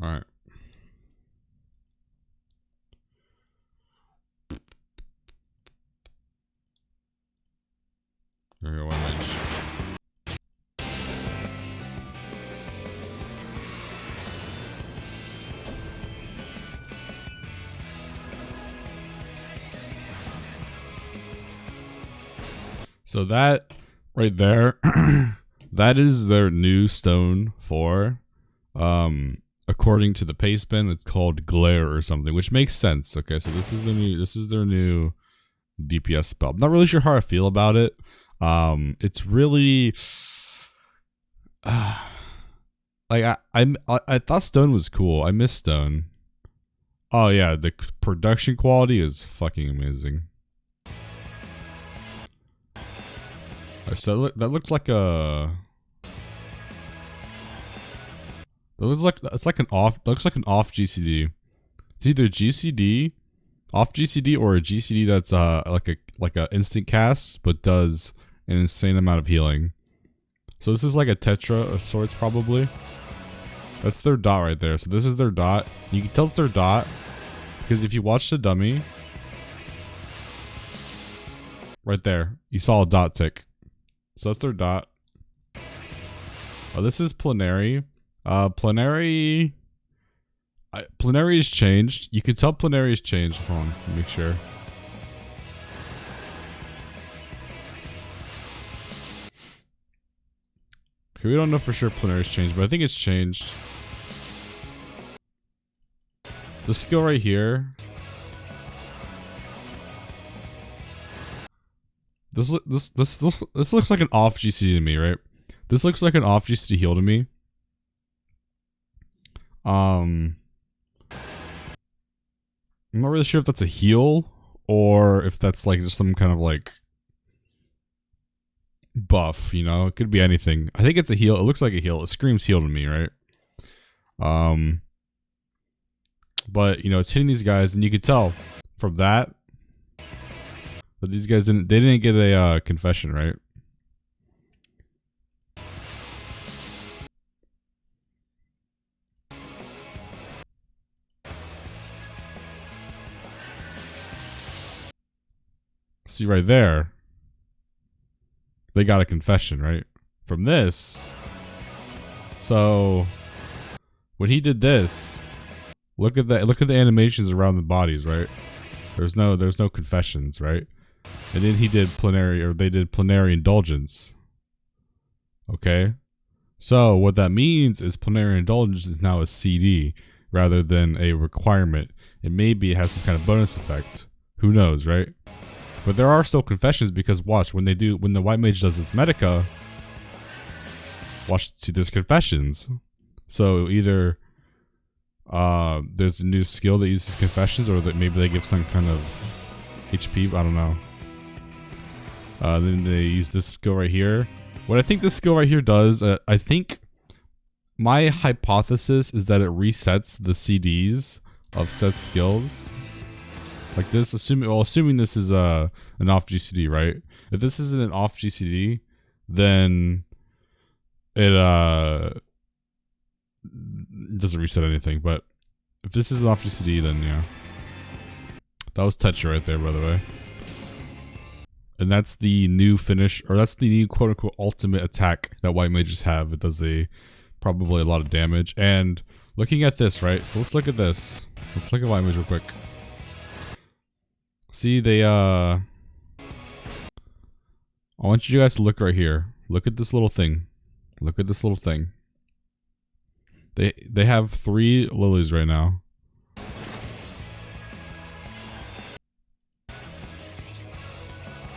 Alright. There we go, one mage. So that right there, that is their new stone for, according to the paste bin, it's called Glare or something, which makes sense. Okay, so this is their new DPS spell. I'm not really sure how I feel about it. It's really, like I thought stone was cool. I miss stone. Oh yeah, the production quality is fucking amazing. So that looks like a. That looks like an off. Looks like an off GCD. It's either GCD, off GCD, or a GCD that's like a instant cast, but does an insane amount of healing. So this is like a Tetra of sorts, probably. That's their dot right there. So this is their dot. You can tell it's their dot because if you watch the dummy, right there, you saw a dot tick. So that's their dot. Oh, this is Plenary. Plenary is changed. You can tell Plenary is changed. Hold on, let me make sure. Okay, we don't know for sure Plenary is changed, but I think it's changed. The skill right here. This looks like an off GCD to me, right? This looks like an off GCD heal to me. I'm not really sure if that's a heal or if that's like just some kind of like buff, you know? It could be anything. I think it's a heal. It looks like a heal. It screams heal to me, right? But you know, it's hitting these guys, and you could tell from that. But these guys didn't get a confession, right? See right there. They got a confession, right? From this. So when he did this, look at the animations around the bodies, right? There's no confessions, right? And then he did plenary, or they did plenary indulgence. Okay? So what that means is plenary indulgence is now a CD rather than a requirement. And maybe it has some kind of bonus effect. Who knows, right? But there are still confessions because watch, when the white mage does its medica, watch, see, there's confessions. So either there's a new skill that uses confessions, or that maybe they give some kind of HP, I don't know. Then they use this skill right here. What I think this skill right here does, I think my hypothesis is that it resets the CDs of set skills. Like this, assuming this is an off GCD, right? If this isn't an off GCD, then it doesn't reset anything. But if this is an off GCD, then yeah. That was Tetra right there, by the way. And that's the new finish, or that's the new quote-unquote ultimate attack that white mages have. It does probably a lot of damage. And looking at this, right? So let's look at this. Let's look at white mage real quick. See, they I want you guys to look right here. Look at this little thing. Look at this little thing. They have 3 lilies right now.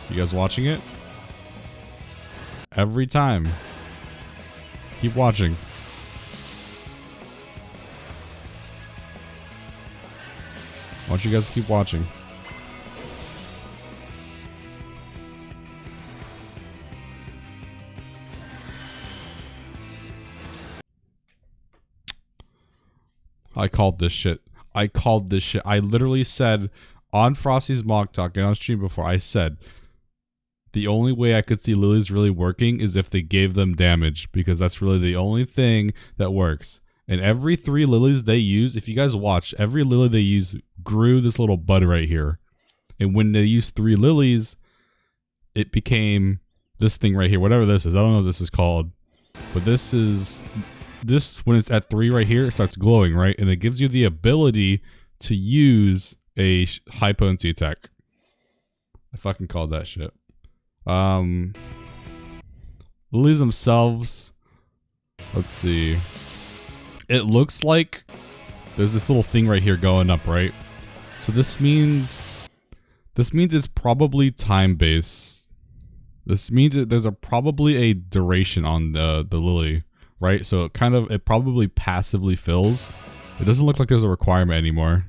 You guys watching it? Every time. Keep watching. I want you guys to keep watching. I called this shit. I called this shit. I literally said on Frosty's Mock Talk and on stream before, I said the only way I could see lilies really working is if they gave them damage, because that's really the only thing that works. And every 3 lilies they use, if you guys watch, every lily they use grew this little bud right here. And when they used 3 lilies, it became this thing right here, whatever this is. I don't know what this is called, but this when it's at 3 right here, it starts glowing, right? And it gives you the ability to use a high potency attack. I fucking called that shit. Lilies themselves, let's see. It looks like there's this little thing right here going up, right? So this means it's probably time based. This means that there's probably a duration on the lily, right? So it probably passively fills. It doesn't look like there's a requirement anymore.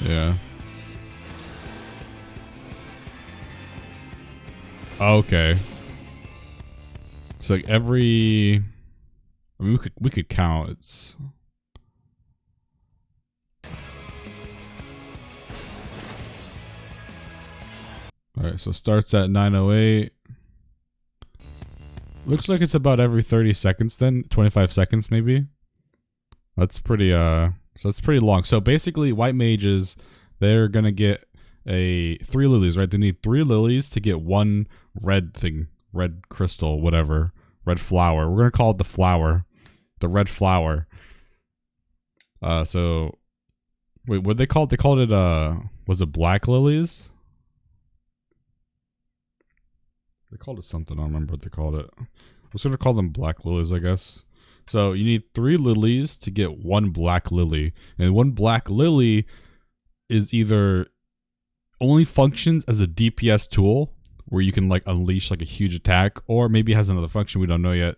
Yeah. Okay. So like every, I mean, we could count. It's all right. So starts at 9:08. Looks like it's about every 30 seconds. Then 25 seconds maybe. That's pretty. So that's pretty long. So basically, white mages, they're gonna get 3 lilies, right? They need 3 lilies to get 1 red thing, red crystal, whatever, red flower. We're gonna call it the flower, the red flower. So wait, what they called? They called it was it black lilies? They called it something. I don't remember what they called it. We're just gonna call them black lilies, I guess. So you need 3 lilies to get 1 black lily, and 1 black lily is either only functions as a DPS tool where you can like unleash like a huge attack, or maybe has another function we don't know yet.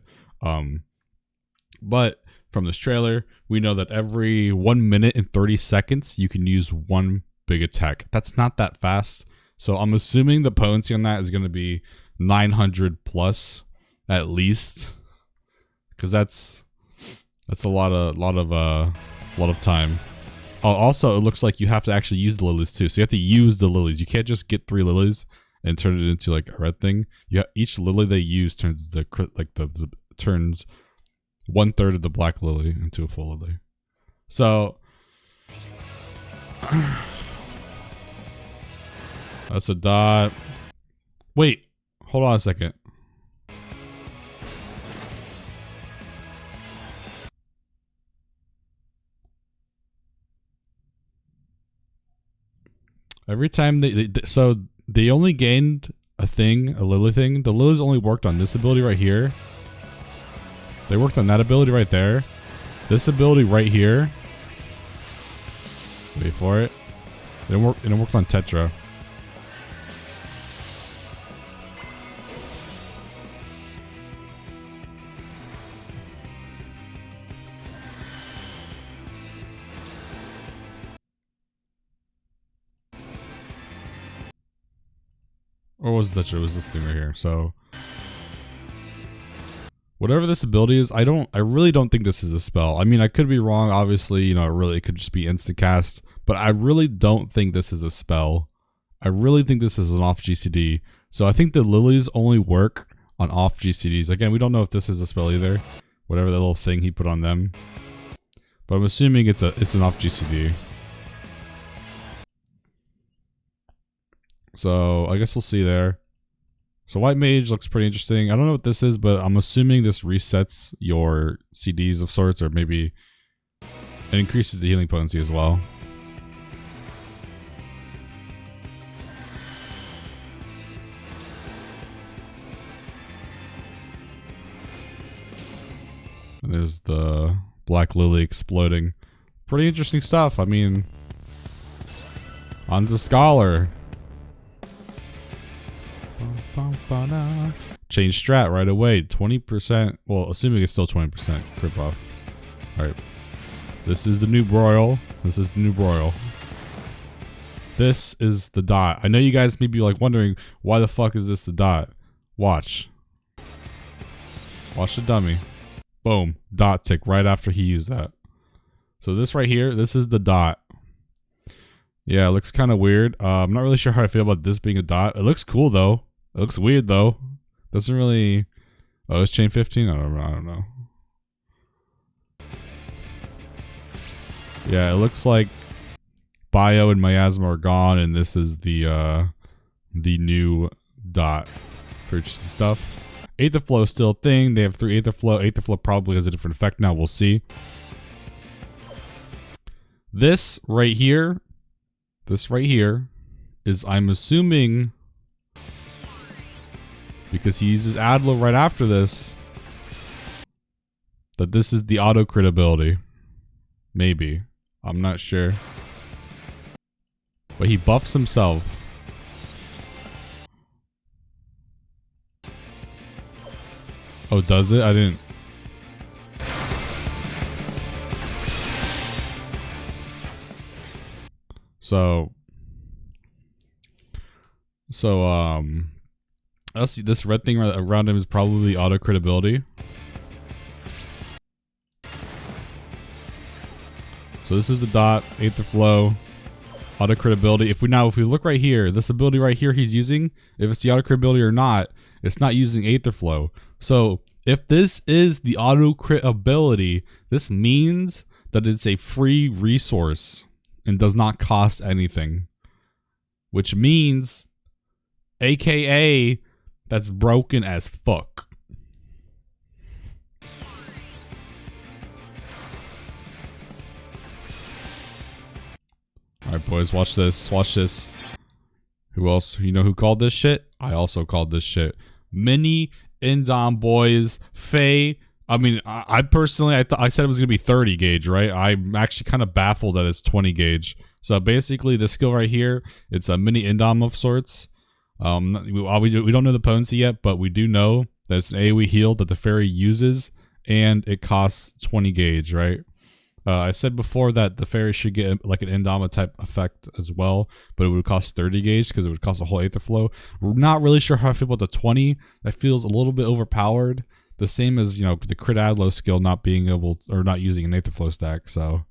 But from this trailer, we know that every 1 minute and 30 seconds you can use 1 big attack. That's not that fast, so I'm assuming the potency on that is going to be 900 plus at least, because that's a lot of time. Also, it looks like you have to actually use the lilies too. So you have to use the lilies. You can't just get 3 lilies and turn it into like a red thing. Each lily they use turns turns 1/3 of the black lily into a full lily. So that's a dot. Wait, hold on a second. Every time so they only gained a lily thing. The lilies only worked on this ability right here. They worked on that ability right there. This ability right here. Wait for it. It worked on Tetra. Or was it Tetra? It was this thing right here. So whatever this ability is, I really don't think this is a spell. I mean, I could be wrong. Obviously, you know, it could just be instant cast, but I really don't think this is a spell. I really think this is an off GCD. So I think the lilies only work on off GCDs. Again, we don't know if this is a spell either. Whatever that little thing he put on them. But I'm assuming it's an off GCD. So I guess we'll see there. So white mage looks pretty interesting. I don't know what this is, but I'm assuming this resets your CDs of sorts, or maybe it increases the healing potency as well. And there's the black lily exploding. Pretty interesting stuff. I mean, on the scholar. Change strat right away. 20%. Well, assuming it's still 20% crit buff. Alright. This is the new broil. This is the new broil. This is the dot. I know you guys may be like wondering, why the fuck is this the dot? Watch. Watch the dummy. Boom. Dot tick right after he used that. So this right here, this is the dot. Yeah, it looks kind of weird. I'm not really sure how I feel about this being a dot. It looks cool though. It looks weird though. Doesn't really. Oh, it's chain 15. I don't know. Yeah, it looks like Bio and Miasma are gone, and this is the new dot purchasing stuff. Aetherflow is still a thing. They have 3 Aetherflow. Aetherflow probably has a different effect now. We'll see. This right here is, I'm assuming, because he uses Adlo right after this, that this is the auto crit ability. Maybe. I'm not sure. But he buffs himself. Oh, does it? I didn't. So let's see. This red thing around him is probably auto crit ability. So this is the dot, Aetherflow, auto crit ability. If we look right here, this ability right here he's using, if it's the auto crit ability or not, it's not using Aetherflow. So if this is the auto crit ability, this means that it's a free resource and does not cost anything. Which means, AKA, that's broken as fuck. Alright, boys, watch this. Watch this. Who else? You know who called this shit? I also called this shit. Mini Indom, boys. Faye. I mean, I personally, I said it was going to be 30 gauge, right? I'm actually kind of baffled that it's 20 gauge. So basically, this skill right here, it's a mini Indom of sorts. We don't know the potency yet, but we do know that it's an AoE heal that the fairy uses, and it costs 20 gauge, right? I said before that the fairy should get like an Indama type effect as well, but it would cost 30 gauge because it would cost a whole Aetherflow. We're not really sure how I feel about the 20. That feels a little bit overpowered. The same as, you know, the crit Adlo skill not being able, or not using an Aetherflow stack. So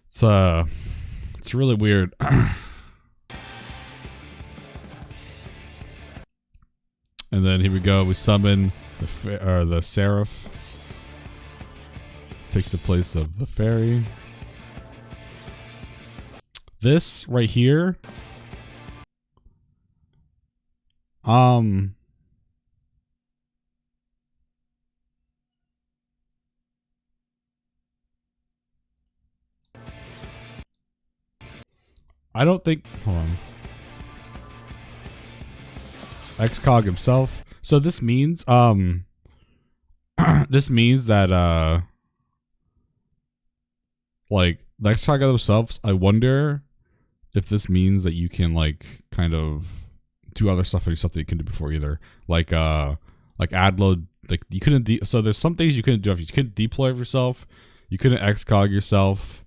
it's really weird. And then here we go. We summon the Seraph. Takes the place of the fairy. This right here. I don't think. Hold on. XCOG himself. So this means this means that like the XCOG themselves, I wonder if this means that you can like kind of do other stuff that you couldn't do before either. Like add load, like you couldn't so there's some things you couldn't do. If you couldn't deploy yourself, you couldn't XCOG yourself.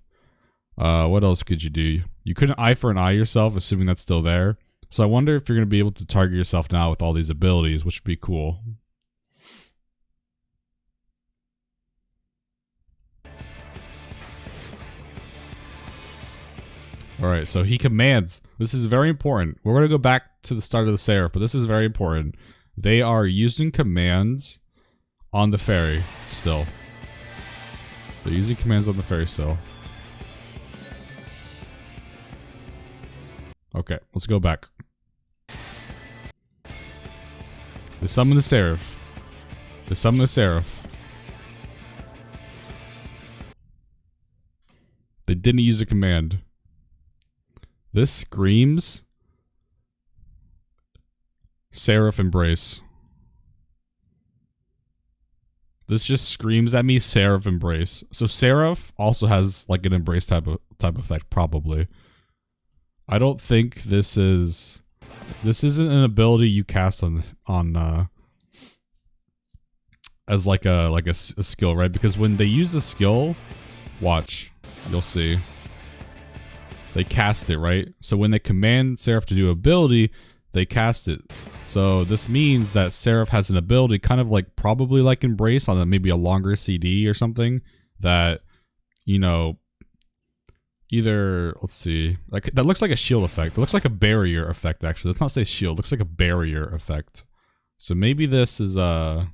What else could you do? You couldn't eye for an eye yourself, assuming that's still there. So I wonder if you're going to be able to target yourself now with all these abilities, which would be cool. Alright, so he commands. This is very important. We're going to go back to the start of the Seraph, but this is very important. They are using commands on the fairy still. They're using commands on the fairy still. Okay, let's go back. They summon the Seraph. They summon the Seraph. They didn't use a command. This screams Seraph Embrace. This just screams at me Seraph Embrace. So Seraph also has like an Embrace type effect, probably. I don't think this isn't an ability you cast on as like a skill, right? Because when they use the skill, watch, you'll see. They cast it, right? So when they command Seraph to do ability, they cast it. So this means that Seraph has an ability, kind of like probably like Embrace on maybe a longer CD or something, that you know either, let's see, like that looks like a shield effect. It looks like a barrier effect actually. Let's not say shield. It looks like a barrier effect. So maybe this is some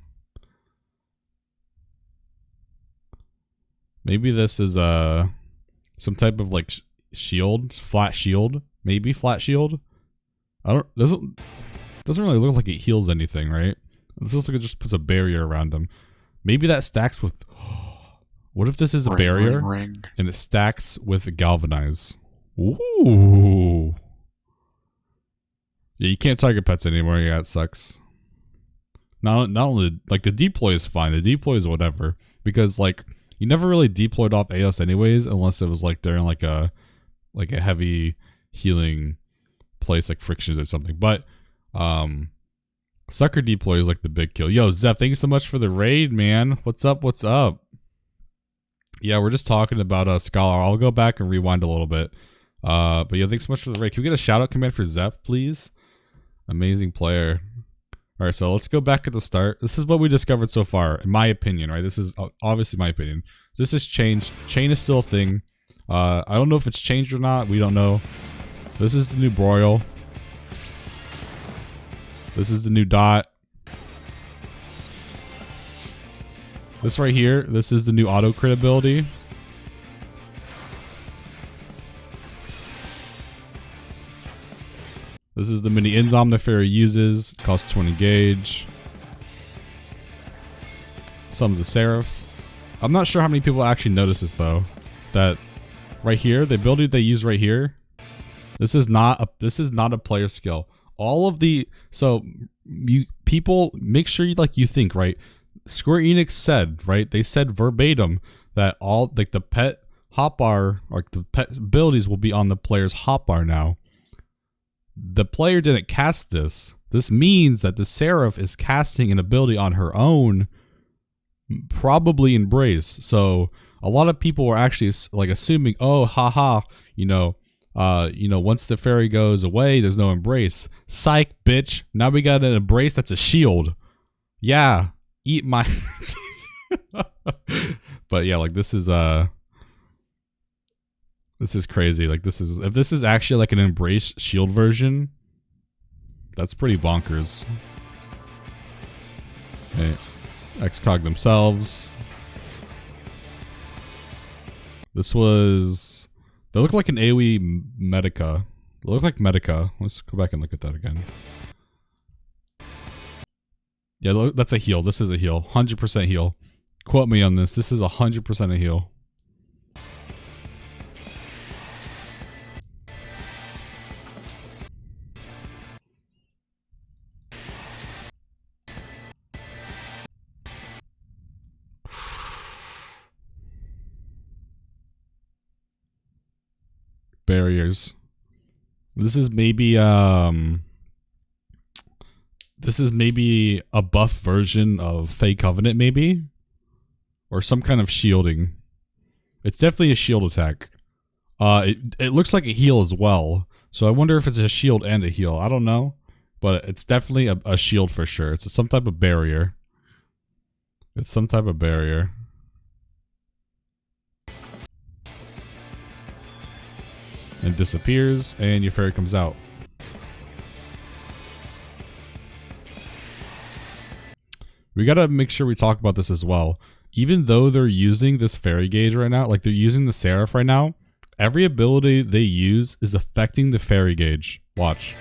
type of like shield, flat shield, maybe flat shield. Doesn't really look like it heals anything, right? This looks like it just puts a barrier around them. Maybe that stacks with. What if this is a barrier and it stacks with galvanize? Ooh. Yeah, you can't target pets anymore. Yeah, it sucks. Not only like the deploy is fine. The deploy is whatever because like you never really deployed off AOS anyways unless it was like during like a heavy healing place like frictions or something. But sucker deploy is like the big kill. Yo, Zeph, thank you so much for the raid, man. What's up? What's up? Yeah, we're just talking about Scholar. I'll go back and rewind a little bit. But yeah, thanks so much for the raid. Can we get a shout out command for Zeph, please? Amazing player. All right, so let's go back at the start. This is what we discovered so far, in my opinion, right? This is obviously my opinion. This has changed. Chain is still a thing. I don't know if it's changed or not. We don't know. This is the new broil. This is the new dot. This right here, this is the new auto crit ability. This is the mini Indom the Fairy uses. Costs 20 gauge. Some of the Seraph. I'm not sure how many people actually notice this though. That right here, the ability they use right here. This is not a player skill. All of the people make sure you think, right? Square Enix said, right? They said verbatim that all like the pet hotbar, like the pet abilities will be on the player's hotbar now. The player didn't cast this. This means that the Seraph is casting an ability on her own, probably Embrace. So a lot of were actually like assuming, oh, haha, once the fairy goes away, there's no Embrace. Psych, bitch. Now we got an Embrace that's a shield. Yeah. Eat my but yeah, like this is crazy. Like if this is actually like an Embrace shield version, that's pretty bonkers. Okay. XCOG themselves. They look like an AoE Medica. They look like Medica. Let's go back and look at that again. Yeah, that's a heal. This is a heal. 100% heal. Quote me on this. This is 100% a heal. Barriers. This is maybe a buff version of Fey Covenant, maybe? Or some kind of shielding. It's definitely a shield attack. It looks like a heal as well. So I wonder if it's a shield and a heal. I don't know. But it's definitely a shield for sure. It's some type of barrier. It's some type of barrier. And disappears, and your fairy comes out. We gotta make sure we talk about this as well. Even though they're using this fairy gauge right now, like they're using the Seraph right now, every ability they use is affecting the fairy gauge. Watch.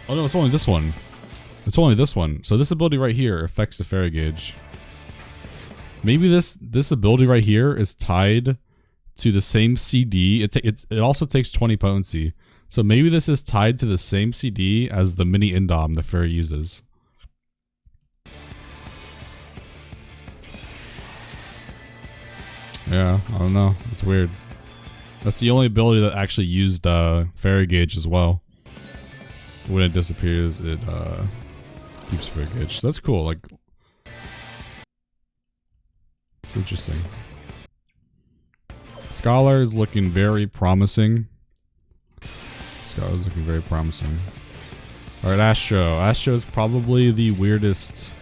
Oh no, it's only this one. It's only this one. So this ability right here affects the fairy gauge. Maybe this ability right here is tied to the same CD. It also takes 20 potency. So maybe this is tied to the same CD as the mini Indom the fairy uses. Yeah, I don't know. It's weird. That's the only ability that actually used fairy gauge as well. When it disappears, it keeps fairy gauge. So that's cool. Like, it's interesting. Scholar is looking very promising. Scholar's looking very promising. Alright, Astro. Astro is probably the weirdest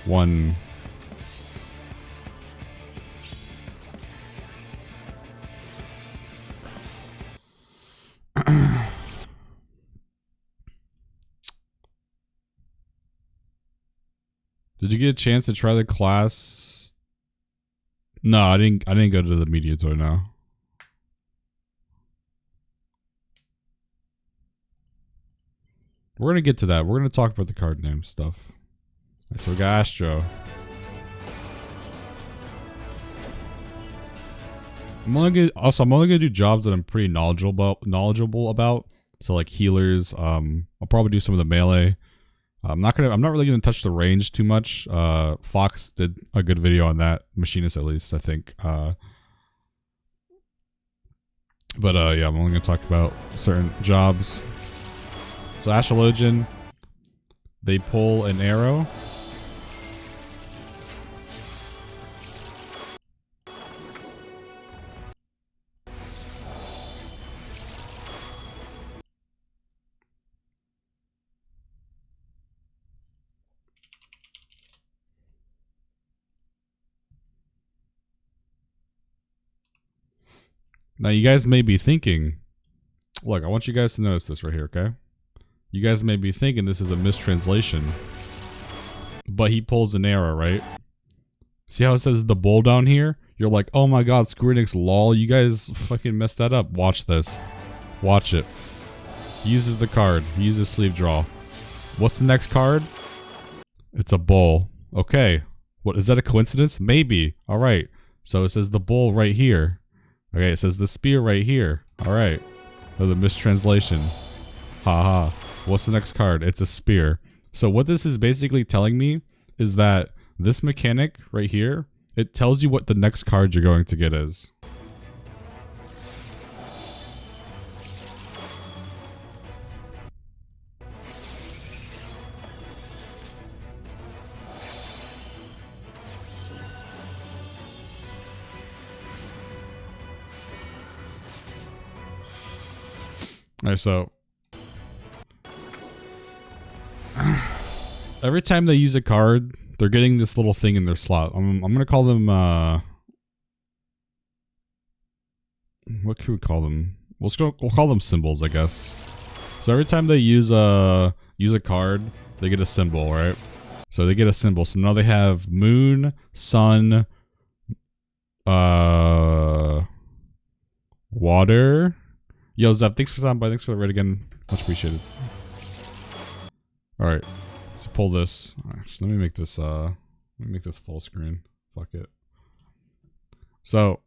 one. Did you get a chance to try the class? No, I didn't go to the media tour now. We're gonna get to that. We're gonna talk about the card name stuff. Right, so we got Astro. I'm only gonna do jobs that I'm pretty knowledgeable about. So like healers. I'll probably do some of the melee. I'm not really gonna touch the range too much. Fox did a good video on that. Machinist, at least, I think. Yeah, I'm only gonna talk about certain jobs. So Astrologian, they pull an arrow. Now you guys may be thinking, look, I want you guys to notice this right here, okay? You guys may be thinking this is a mistranslation, but he pulls an arrow, right? See how it says the bull down here? You're like, oh my god, Square Enix, lol, you guys fucking messed that up. Watch this. Watch it. He uses the card. He uses sleeve draw. What's the next card? It's a bull. Okay. What, is that a coincidence? Maybe. Alright. So it says the bull right here. Okay, it says the spear right here. Alright. Oh, the mistranslation. Haha. What's the next card? It's a spear. So what this is basically telling me is that this mechanic right here, it tells you what the next card you're going to get is. Alright, so every time they use a card, they're getting this little thing in their slot. I'm gonna call them what can we call them? We'll call them symbols, I guess. So every time they use a card, they get a symbol, right? So they get a symbol. So now they have moon, sun, water. Yo, Zev, thanks for stopping by. Thanks for the raid again. Much appreciated. All right, let's pull this. Actually, let me make this full screen. Fuck it. So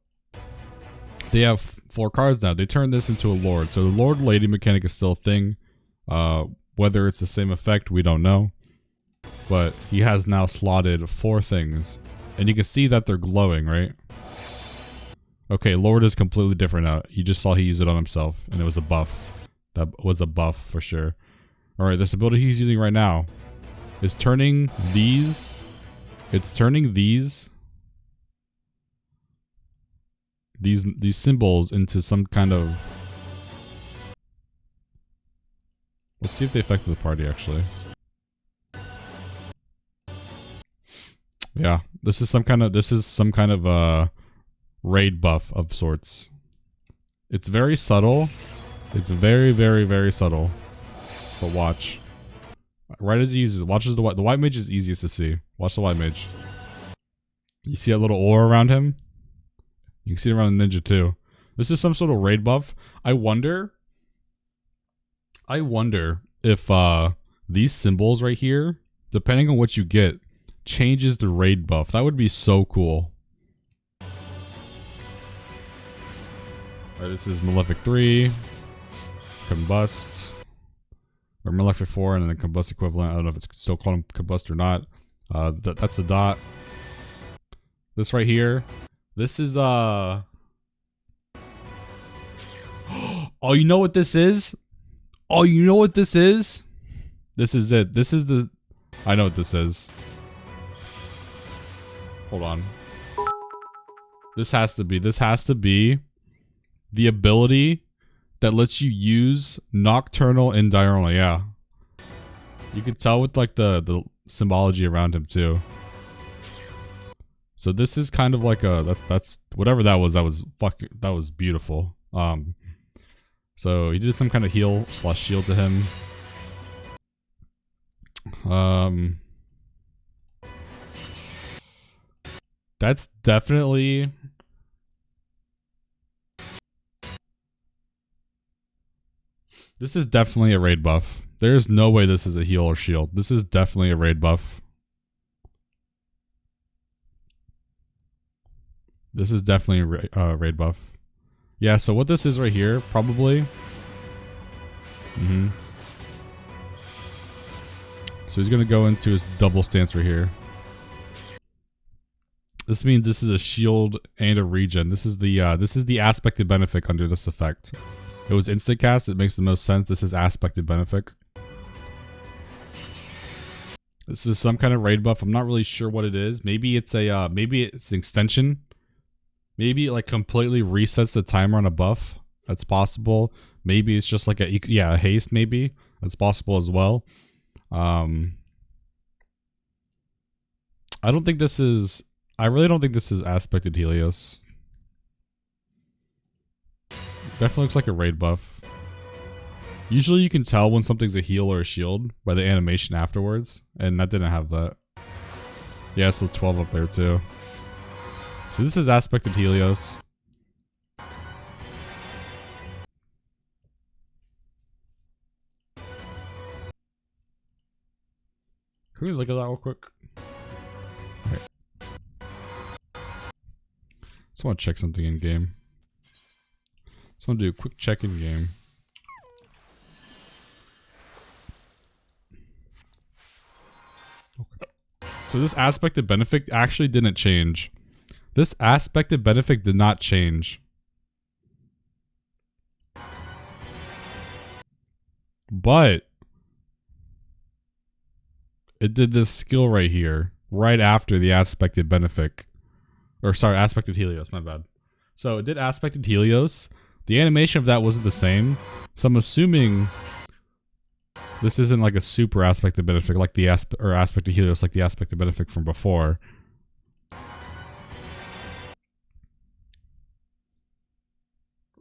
they have 4 cards now. They turn this into a lord. So the lord lady mechanic is still a thing. Whether it's the same effect, we don't know. But he has now slotted 4 things, and you can see that they're glowing, right? Okay, Lord is completely different now. You just saw he used it on himself, and it was a buff. That was a buff for sure. Alright, this ability he's using right now is turning these... It's turning these symbols into some kind of... Let's see if they affected the party, actually. Yeah, this is some kind of raid buff of sorts. It's very subtle. It's very, very, very subtle. But watch. Right as he uses it, watch as the white mage is easiest to see. Watch the white mage. You see a little aura around him? You can see it around the ninja too. This is some sort of raid buff. I wonder if these symbols right here, depending on what you get, changes the raid buff. That would be so cool. Alright, this is Malefic 3, Combust, or Malefic 4, and then the Combust equivalent. I don't know if it's still called Combust or not. That's the dot. This right here, this is oh, you know what this is? Oh, you know what this is? This is it. This is the... I know what this is. Hold on. This has to be the ability that lets you use Nocturnal and Diurnal. Yeah, you can tell with like the symbology around him too. So this is kind of like that's whatever that was. That was beautiful. So he did some kind of heal / shield to him. That's definitely. This is definitely a raid buff. There's no way this is a heal or shield. This is definitely a raid buff. This is definitely a raid buff. Yeah, so what this is right here, probably. So he's going to go into his double stance right here. This means this is a shield and a regen. This is the aspected benefic under this effect. It was instant cast. It makes the most sense. This is aspected benefic. This is some kind of raid buff. I'm not really sure what it is. Maybe it's a maybe it's an extension. Maybe it like completely resets the timer on a buff. That's possible. Maybe it's just like a haste. Maybe that's possible as well. I don't think this is. I really don't think this is aspected Helios. Definitely looks like a raid buff. Usually you can tell when something's a heal or a shield by the animation afterwards, and that didn't have that. Yeah, it's the 12 up there too. So this is aspected Helios. Can we look at that real quick? Okay. Just want to check something in game. Just want to do a quick check in game. Okay. So this aspected benefic actually didn't change. This aspected benefic did not change. But it did this skill right here, right after the aspected benefic. Or sorry, aspected Helios, my bad. So it did aspected Helios. The animation of that wasn't the same. So I'm assuming this isn't like a super aspected benefic like the aspected Helios like the aspected benefic from before.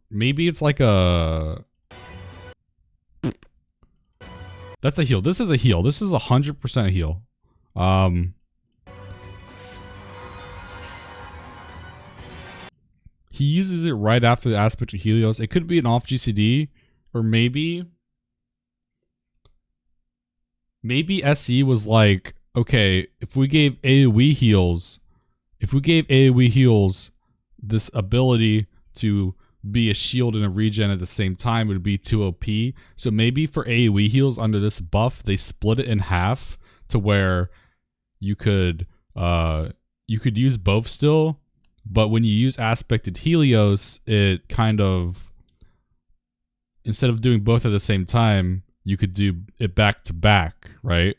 Maybe it's like a... That's a heal. This is a heal. This is 100% a heal. He uses it right after the aspect of Helios. It could be an off GCD, or maybe SE was like, okay, if we gave AoE heals, this ability to be a shield and a regen at the same time would be too OP. So maybe for AoE heals under this buff, they split it in half to where you could use both still, but when you use aspected Helios, it kind of, instead of doing both at the same time, you could do it back to back, right?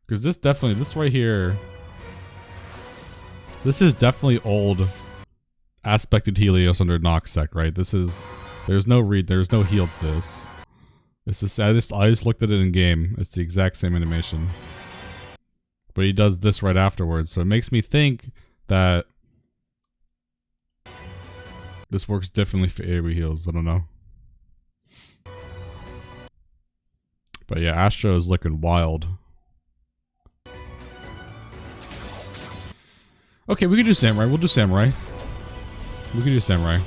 Because this right here, this is definitely old aspected Helios under Noxsec, right? There's no heal to this. This is, I just looked at it in game. It's the exact same animation. But he does this right afterwards, so it makes me think that this works differently for AoE heals. I don't know. But yeah, Astro is looking wild. Okay, we can do Samurai. We'll do Samurai. We can do Samurai.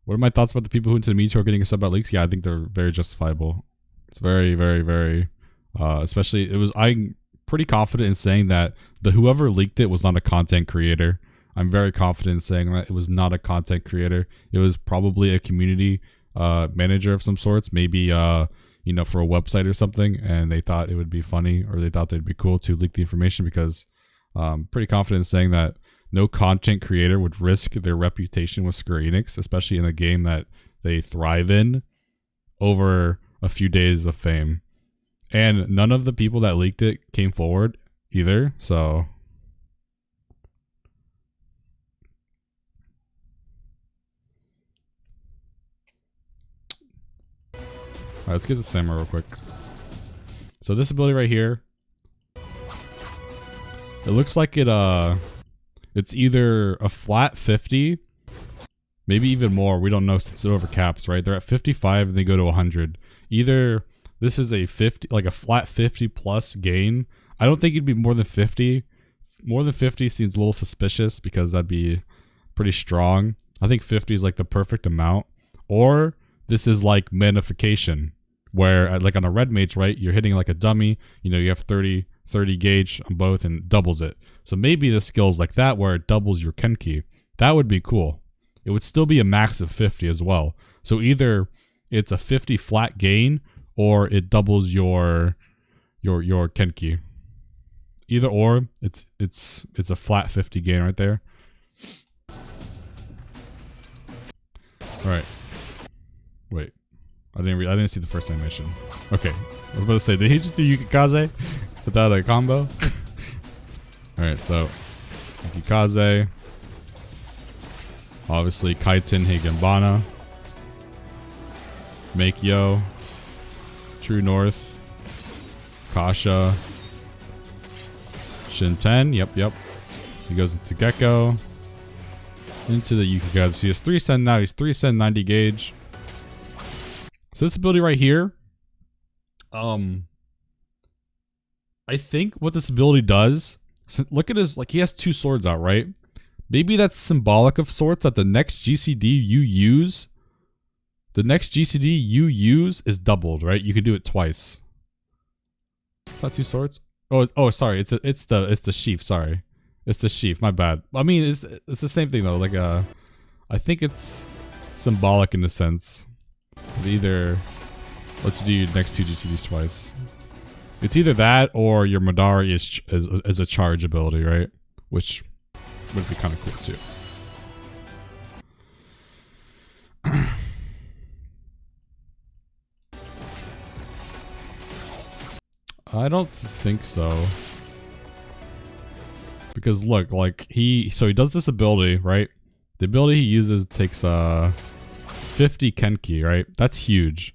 What are my thoughts about the people who into the Meteor getting a sub at leaks? Yeah, I think they're very justifiable. It's very, very, very... especially, I'm pretty confident in saying that whoever leaked it was not a content creator. I'm very confident in saying that it was not a content creator. It was probably a community manager of some sorts. Maybe... you know, for a website or something, and they thought it would be funny, or they thought they'd be cool to leak the information, because pretty confident in saying that no content creator would risk their reputation with Square Enix, especially in a game that they thrive in, over a few days of fame. And none of the people that leaked it came forward either, so... Alright, let's get the samurai real quick. So this ability right here, it looks like it's either a flat 50, maybe even more, we don't know since it overcaps, right? They're at 55 and they go to 100. Either this is a 50, like a flat 50 plus gain. I don't think it'd be more than 50. More than 50 seems a little suspicious because that'd be pretty strong. I think 50 is like the perfect amount. Or this is like magnification, where like on a red mage, right, you're hitting like a dummy, you know, you have 30 gauge on both and doubles it. So maybe the skill's like that where it doubles your Kenki. That would be cool. It would still be a max of 50 as well. So either it's a 50 flat gain or it doubles your Kenki. Either or, it's a flat 50 gain right there. All right. Wait, I didn't see the first animation. Okay, I was about to say, did he just do Yukikaze without a combo? All right, so Yukikaze, obviously Kaiten Higambana, Meikyo, True North, Kasha, Shinten. Yep. He goes into Gecko, into the Yukikaze. So he has 3 Sen now. He's 3 Sen 90 gauge. So this ability right here, I think what this ability does, so look at his, like he has 2 swords out, right? Maybe that's symbolic of sorts that the next GCD you use, is doubled, right? You could do it twice. It's not 2 swords. Oh, sorry. It's the sheath. Sorry, it's the sheath. My bad. I mean, it's the same thing though. Like I think it's symbolic in a sense. Either, let's do your next 2 GCDs twice. It's either that or your Madari is a charge ability, right? Which would be kind of cool too. I don't think so. Because look, like he does this ability, right? The ability he uses takes 50 Kenki, right? That's huge.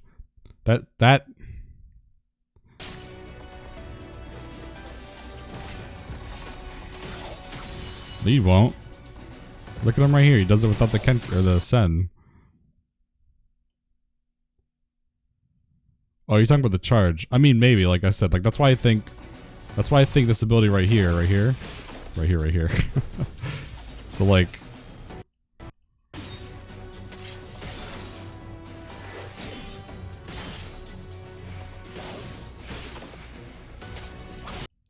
That he won't. Look at him right here. He does it without the Kenki or the Sen. Oh, you're talking about the charge. I mean, maybe, like I said, like that's why I think this ability right here. So like,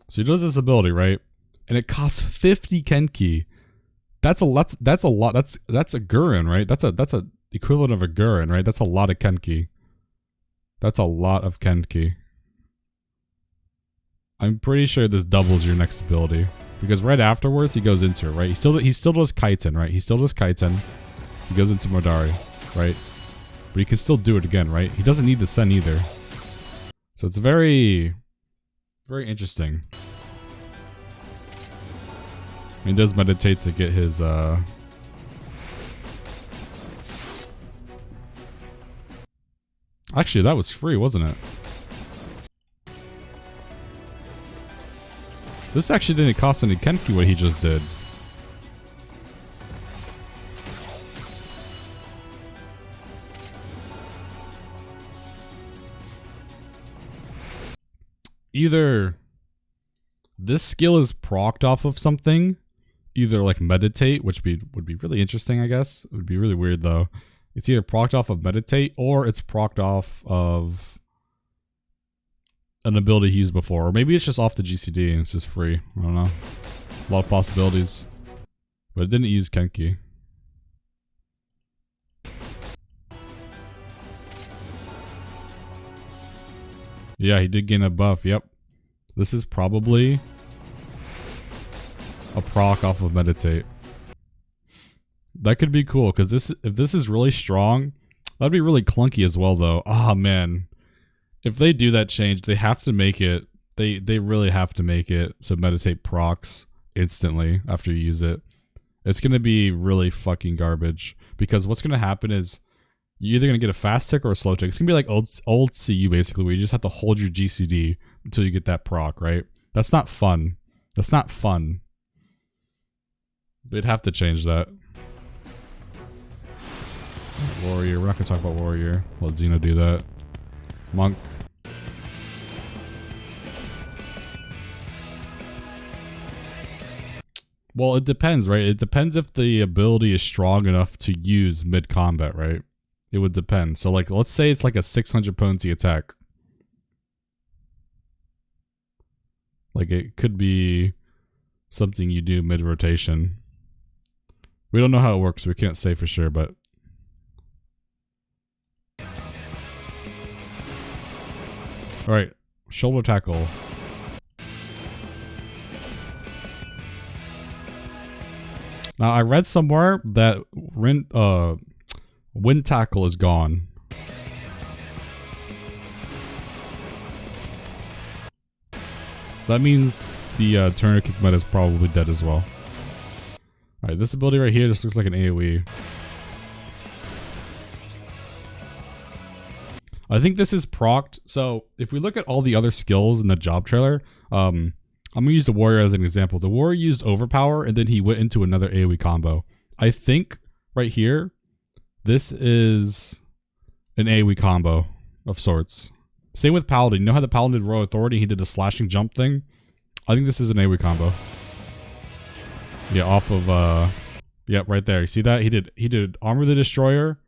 so he does this ability, right? And it costs 50 Kenki. That's a lot. That's a Gurren, right? That's a equivalent of a Gurren, right? That's a lot of Kenki. That's a lot of Kenki. I'm pretty sure this doubles your next ability. Because right afterwards he goes into it, right? He still does Kaiten, right? He still does Kaiten. He goes into Modari, right? But he can still do it again, right? He doesn't need the Sen either. So it's very, very interesting. He does meditate to get his Actually, that was free, wasn't it? This actually didn't cost any Kenki what he just did. Either this skill is procced off of something, either like meditate, which would be really interesting, I guess. It would be really weird though. It's either procced off of meditate or it's procced off of an ability he used before. Or maybe it's just off the GCD and it's just free. I don't know. A lot of possibilities. But it didn't use Kenki. Yeah, he did gain a buff. Yep. This is probably a proc off of meditate. That could be cool because if this is really strong, That'd be really clunky as well, though. Oh, man. If they do that change, they have to make it. They really have to make it so meditate procs instantly after you use it. It's going to be really fucking garbage. Because what's going to happen is you're either going to get a fast tick or a slow tick. It's going to be like old CU, basically, where you just have to hold your GCD until you get that proc, right? That's not fun. That's not fun. They'd have to change that. Warrior. We're not going to talk about Warrior. Let Xeno do that. Monk. Well, it depends, right? It depends if the ability is strong enough to use mid-combat, right? It would depend. So, like, let's say it's like a 600 potency attack. Like, it could be something you do mid-rotation. We don't know how it works, so we can't say for sure, but... Alright, shoulder tackle. Now, I read somewhere that wind tackle is gone. That means the turner kick meta is probably dead as well. Alright, this ability right here just looks like an AoE. I think this is procced. So if we look at all the other skills in the job trailer, I'm going to use the warrior as an example. The warrior used overpower and then he went into another AoE combo. I think right here, this is an AoE combo of sorts. Same with Paladin. You know how the Paladin did Royal Authority? He did a slashing jump thing. I think this is an AoE combo. Yeah, off of yeah, right there. You see that? He did Armor the Destroyer.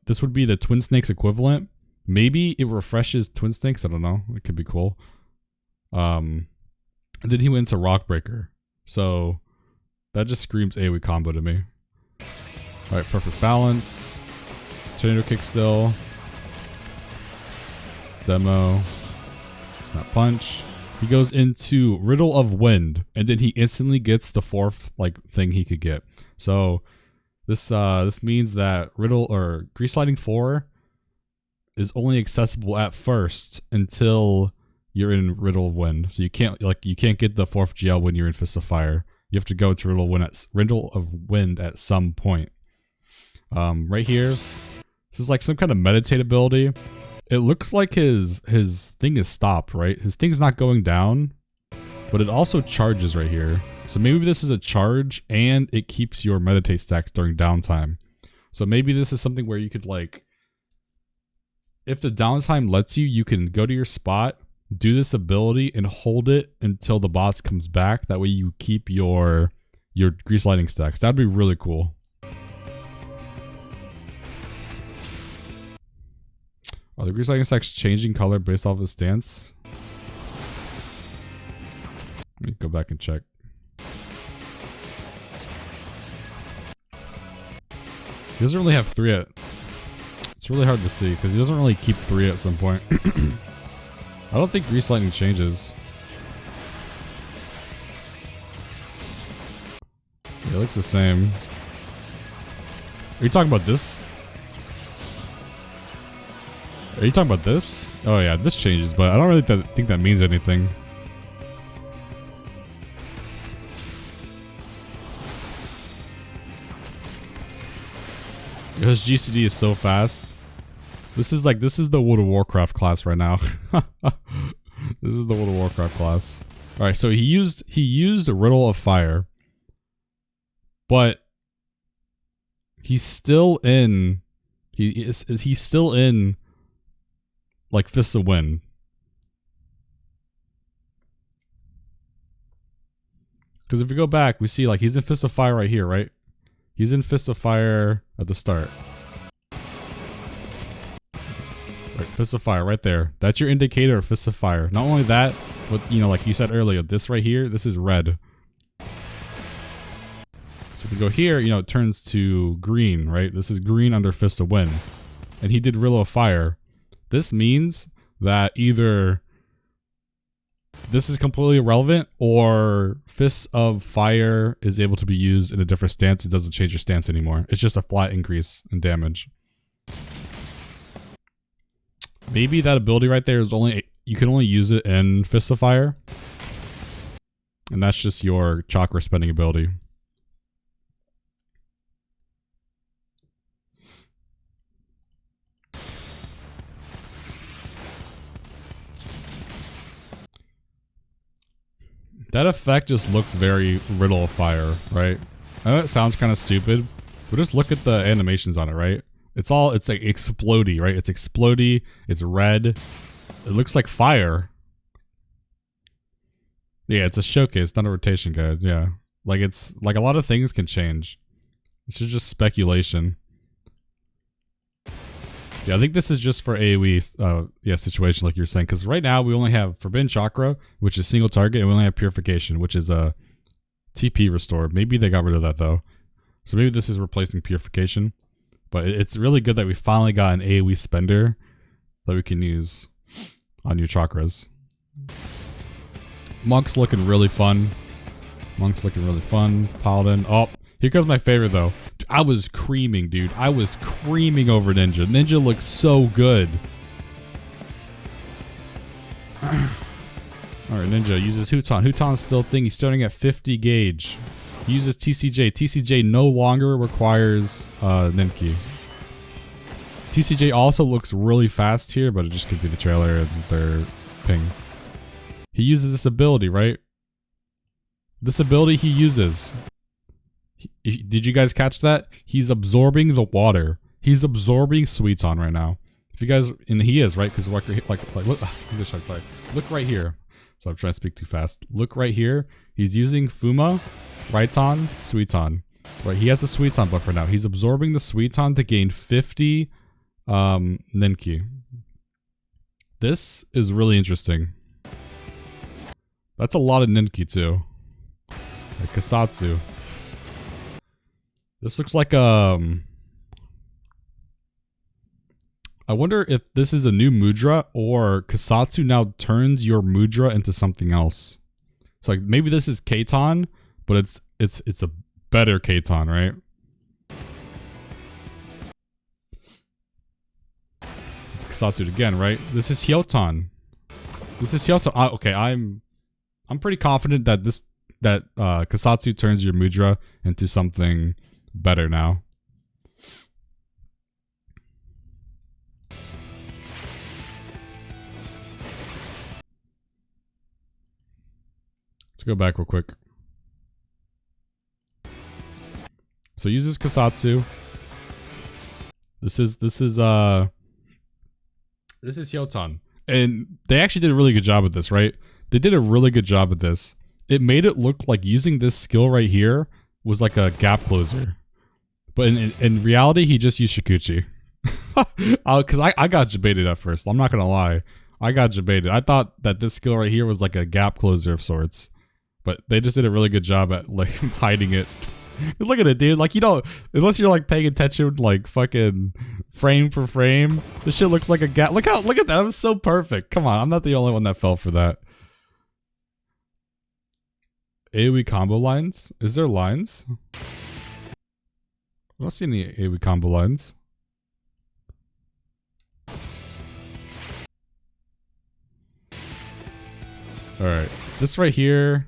This would be the Twin Snakes equivalent. Maybe it refreshes Twin Snakes. I don't know. It could be cool. And then he went to Rockbreaker. So that just screams AoE combo to me. Alright, perfect balance. Tornado kick still. Demo. Snap punch. He goes into Riddle of Wind, and then he instantly gets the fourth like thing he could get. So this means that Riddle or Grease Sliding 4 is only accessible at first until you're in Riddle of Wind. So you can't get the fourth GL when you're in Fist of Fire. You have to go to Riddle of Wind at some point. Right here, this is like some kind of meditate ability. It looks like his thing is stopped, right? His thing's not going down, but it also charges right here. So maybe this is a charge and it keeps your meditate stacks during downtime. So maybe this is something where you could like, if the downtime lets you, you can go to your spot, do this ability and hold it until the boss comes back. That way you keep your grease lighting stacks. That'd be really cool. Oh, the grease lighting stack's changing color based off of his stance. Let me go back and check. He doesn't really have 3 at... It's really hard to see because he doesn't really keep 3 at some point. I don't think grease lightning changes. Yeah, it looks the same. Are you talking about this? Are you talking about this? Oh yeah, this changes, but I don't really think that means anything. Because GCD is so fast. This is the World of Warcraft class right now. This is the World of Warcraft class. All right, so he used a Riddle of Fire, but he's still in. He's still in. Like Fist of Wind. Because if we go back, we see like he's in Fist of Fire right here, right? He's in Fist of Fire at the start. Right, Fist of Fire right there. That's your indicator of Fist of Fire. Not only that, but you know, like you said earlier, this right here, this is red. So if we go here, you know, it turns to green, right? This is green under Fist of Wind. And he did Riddle of Fire. This means that either this is completely irrelevant or Fist of Fire is able to be used in a different stance. It doesn't change your stance anymore. It's just a flat increase in damage. Maybe that ability right there is only, you can only use it in Fist of Fire. And that's just your chakra spending ability. That effect just looks very Riddle of Fire, right? I know it sounds kind of stupid, but just look at the animations on it, right? It's like explodey, right? It's explodey, it's red. It looks like fire. Yeah, it's a showcase, not a rotation guide, yeah. Like it's, like a lot of things can change. This is just speculation. Yeah, I think this is just for AoE situation like you're saying, because right now we only have Forbidden Chakra, which is single target, and we only have Purification, which is a TP restore. Maybe they got rid of that though. So maybe this is replacing Purification. But it's really good that we finally got an AoE spender that we can use on your chakras. Monk's looking really fun. Paladin. Oh, here comes my favorite though. I was creaming, dude. I was creaming over Ninja. Ninja looks so good. Alright, Ninja uses Huton. Huton's still a thing. He's starting at 50 gauge. He uses TCJ. TCJ no longer requires Ninki. TCJ also looks really fast here, but it just could be the trailer and their ping. He uses this ability, right? This ability he uses. Did you guys catch that? He's absorbing the water. He's absorbing Suiton right now. If you guys, and he is, right? Because look, look right here. So I'm trying to speak too fast. Look right here. He's using Fuma, Raiton, Suiton. Right, he has a Suiton buffer now. He's absorbing the Suiton to gain 50 Ninki. This is really interesting. That's a lot of Ninki too. Like Kasatsu. This looks like I wonder if this is a new Mudra or Kasatsu now turns your Mudra into something else. So like maybe this is Katon, but it's a better Katon, right? It's Kasatsu again, right? This is Hyoton. Okay, I'm pretty confident that Kasatsu turns your Mudra into something better now. Let's go back real quick. So uses Kasatsu. This is Hyoton. And they actually did a really good job with this, right? They did a really good job with this. It made it look like using this skill right here was like a gap closer. But in reality, he just used Shikuchi. Because I got jebaited at first. I'm not going to lie. I got jebaited. I thought that this skill right here was like a gap closer of sorts. But they just did a really good job at like hiding it. Look at it, dude. Like, you don't, unless you're like paying attention like fucking frame for frame, this shit looks like a gap. Look at that. That was so perfect. Come on. I'm not the only one that fell for that. AoE combo lines? Is there lines? I don't see any AoE combo lines. Alright. This right here.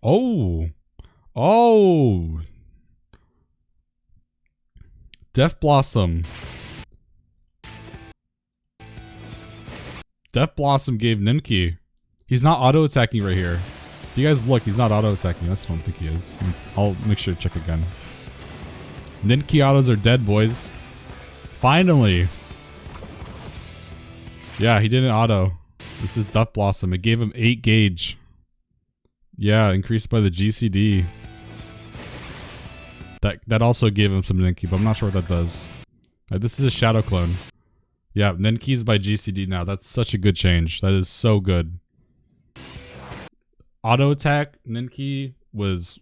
Oh. Oh. Death Blossom. Death Blossom gave Ninki. He's not auto-attacking right here. If you guys look, he's not auto-attacking. I just don't think he is. I'll make sure to check again. Ninki autos are dead, boys. Finally. Yeah, he didn't auto. This is Death Blossom. It gave him 8 gauge. Yeah, increased by the GCD. That also gave him some Ninki, but I'm not sure what that does. This is a Shadow Clone. Yeah, Ninki's by GCD now. That's such a good change. That is so good. Auto attack Ninki was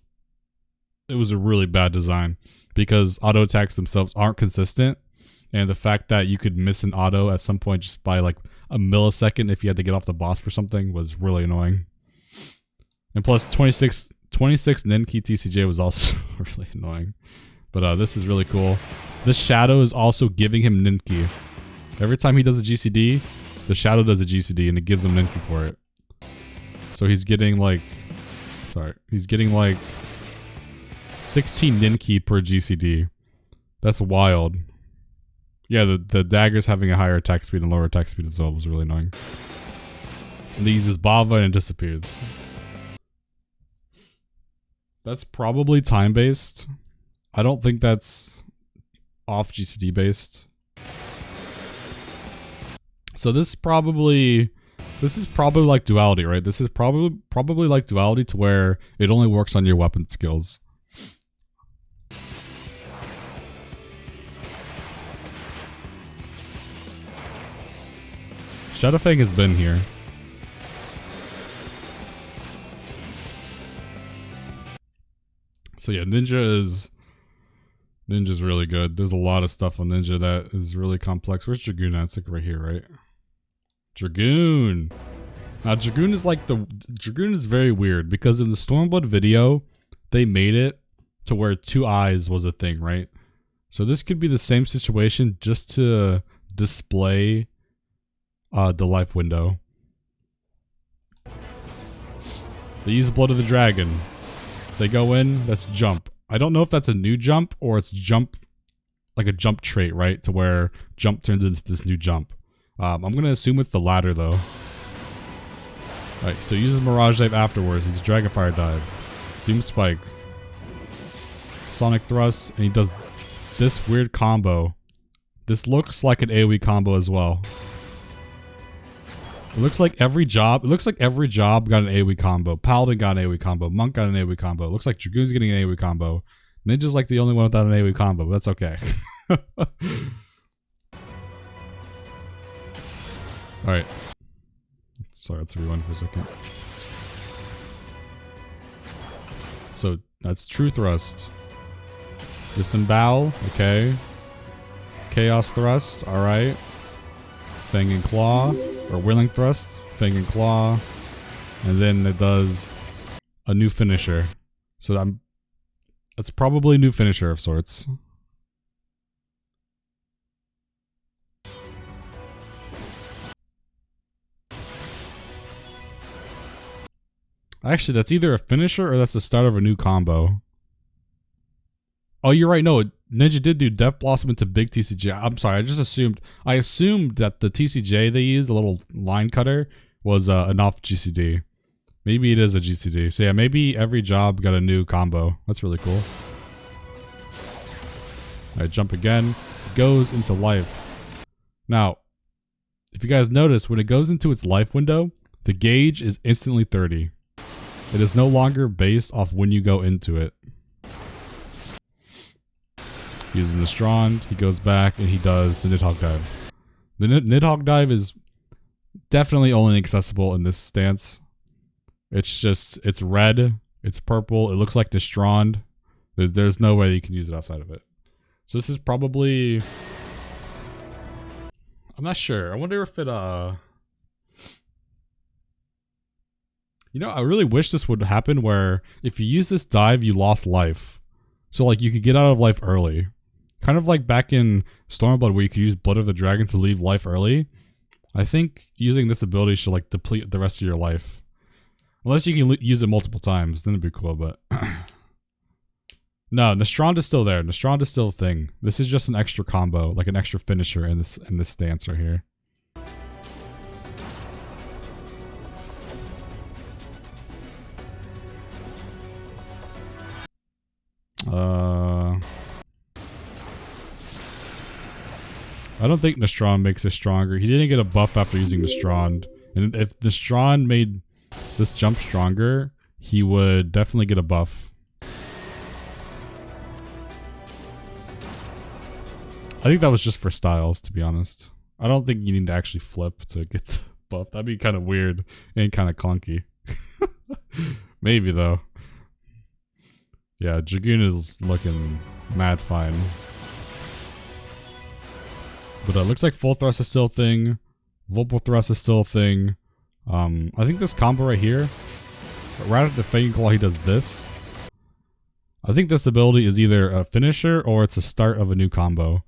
a really bad design because auto attacks themselves aren't consistent, and the fact that you could miss an auto at some point just by like a millisecond if you had to get off the boss for something was really annoying. And plus 26 26 Ninki TCJ was also really annoying. But this is really cool. This shadow is also giving him Ninki. Every time he does a GCD, the shadow does a GCD and it gives him Ninki for it. So he's getting like... Sorry. He's getting like 16 Ninki per GCD. That's wild. Yeah, the dagger's having a higher attack speed and lower attack speed as well was really annoying. And he uses Bava and it disappears. That's probably time-based. I don't think that's off GCD based. So this is probably like duality, right? This is probably like duality to where it only works on your weapon skills. Shadowfang has been here. So yeah, Ninja's really good. There's a lot of stuff on Ninja that is really complex. Where's Dragoon at? It's like right here, right? Dragoon. Now Dragoon is very weird because in the Stormblood video, they made it to where 2 eyes was a thing, right? So this could be the same situation just to display the life window. They use Blood of the Dragon. They go in, that's jump. I don't know if that's a new jump or it's jump, like a jump trait, right? To where jump turns into this new jump. I'm going to assume it's the latter though. Alright, so he uses Mirage Dive afterwards. He's Dragonfire Dive. Doom Spike. Sonic Thrust, and he does this weird combo. This looks like an AoE combo as well. It looks like every job got an AoE combo. Paladin got an AoE combo. Monk got an AoE combo. It looks like Dragoon's getting an AoE combo. Ninja's like the only one without an AoE combo, but that's okay. Alright. Sorry, let's rewind for a second. So, that's True Thrust. Disembowel, okay. Chaos Thrust, alright. Fang and Claw, or Whirling Thrust, Fang and Claw, and then it does a new finisher. So that's probably a new finisher of sorts. Actually, that's either a finisher or that's the start of a new combo. Oh, you're right. No, Ninja did do Death Blossom into big TCJ. I'm sorry. I assumed that the TCJ they used, the little line cutter, was an off GCD. Maybe it is a GCD. So yeah, maybe every job got a new combo. That's really cool. Alright, jump again. Goes into life. Now, if you guys notice, when it goes into its life window, the gauge is instantly 30. It is no longer based off when you go into it. Using the Strond, he goes back and he does the Nidhogg Dive. The Nidhogg Dive is definitely only accessible in this stance. It's red, it's purple, it looks like the Strond. There's no way you can use it outside of it. So this is probably... I'm not sure. I wonder if it, You know, I really wish this would happen where if you use this dive, you lost life. So like you could get out of life early. Kind of like back in Stormblood where you could use Blood of the Dragon to leave life early. I think using this ability should like deplete the rest of your life. Unless you can use it multiple times, then it'd be cool, but... No, Nastrand is still there. Nastrand is still a thing. This is just an extra combo, like an extra finisher in this stance right here. I don't think Nastrand makes it stronger. He didn't get a buff after using Nastrand. And if Nastrand made this jump stronger, he would definitely get a buff. I think that was just for styles, to be honest. I don't think you need to actually flip to get the buff. That'd be kind of weird and kind of clunky. Maybe, though. Yeah, Dragoon is looking mad fine. But it looks like full thrust is still a thing. Vulpal thrust is still a thing. I think this combo right here Right after the Fanging Claw, he does this. I think this ability is either a finisher or it's a start of a new combo.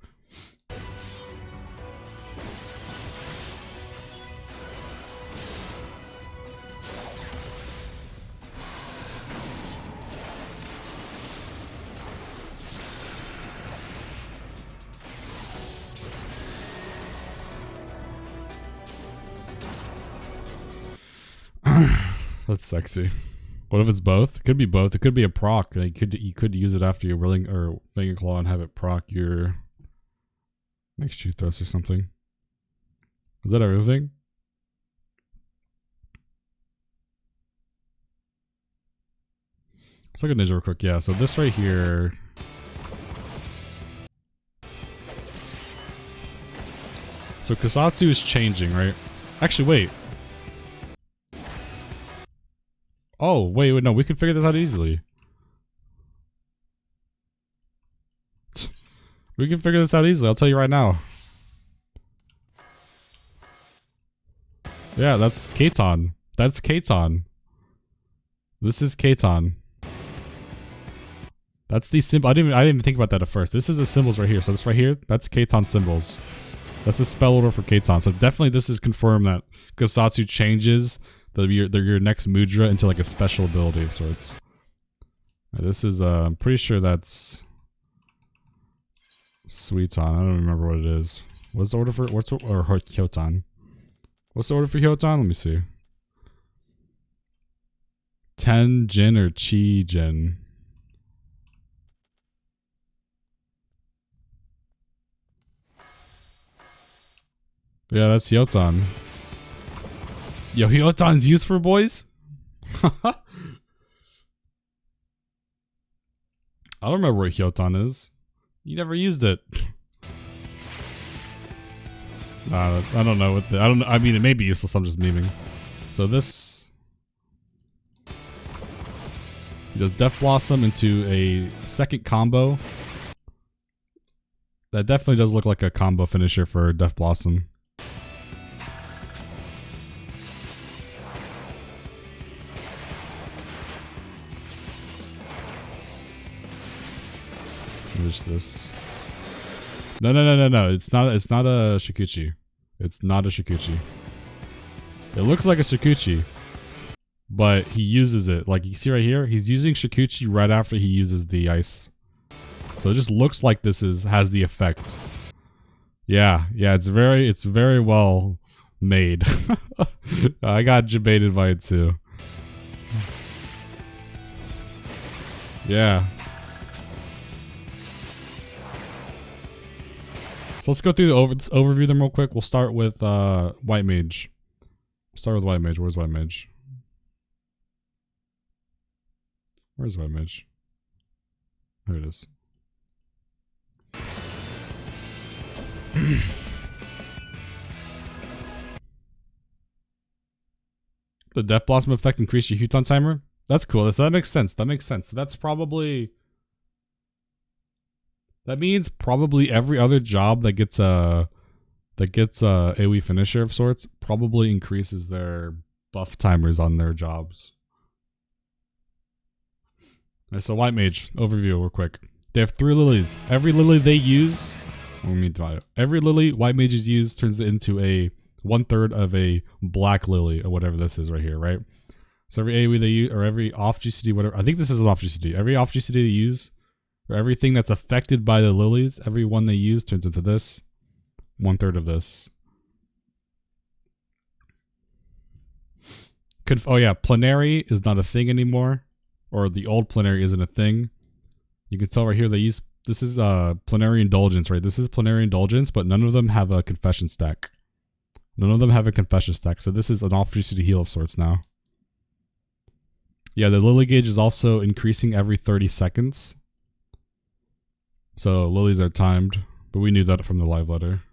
That's sexy. What if it's both? It could be both. It could be a proc. You could use it after your Willing or Fanging Claw and have it proc your next shoot thrust or something. Is that everything? Let's look at Ninja real quick. Yeah, so this right here. So Kusatsu is changing, right? Actually, wait. Oh, wait, no, we can figure this out easily. We can figure this out easily, I'll tell you right now. Yeah, that's Katon. That's Katon. This is Katon. That's the symbol. I didn't even think about that at first. This is the symbols right here. So this right here, that's Katon symbols. That's the spell order for Katon. So definitely this is confirmed that Kusatsu changes your next mudra into like a special ability of sorts. This is I'm pretty sure that's Suiton. I don't remember what it is. What's the order for or Hyoton? What's the order for Hyoton? Let me see. Ten Jin or Chi Jin. Yeah, that's Hyoton. Yo, Hyoton's useful, boys? I don't remember where Hyoton is. You never used it. I don't know what I mean, it may be useless, I'm just memeing. So this... He does Death Blossom into a second combo. That definitely does look like a combo finisher for Death Blossom. There's this. No. It's not a Shikuchi. It's not a Shikuchi. It looks like a Shikuchi, but he uses it. Like you see right here, he's using Shikuchi right after he uses the ice. So it just looks like this has the effect. Yeah, it's very well made. I got debated by it too. Yeah. So let's go through let's overview them real quick. We'll start with White Mage. Start with White Mage. Where's White Mage? Where's White Mage? There it is. The Death Blossom effect increases your Hyoton timer. That's cool. That makes sense. That makes sense. That's probably... That means probably every other job that gets a AoE finisher of sorts probably increases their buff timers on their jobs. Alright, so White Mage overview real quick. They have 3 lilies. Every lily they use, every lily White Mages use turns it into a 1/3 of a black lily or whatever this is right here, right? So every AoE they use or every off GCD, whatever. I think this is an off GCD. Every off GCD they use. For everything that's affected by the lilies, every one they use turns into this. 1/3 of this. Oh yeah, Plenary is not a thing anymore. Or the old Plenary isn't a thing. You can tell right here they use... This is Plenary Indulgence, right? This is Plenary Indulgence, but none of them have a confession stack. None of them have a confession stack, so this is an off GCD heal of sorts now. Yeah, the Lily gauge is also increasing every 30 seconds. So lilies are timed, but we knew that from the live letter.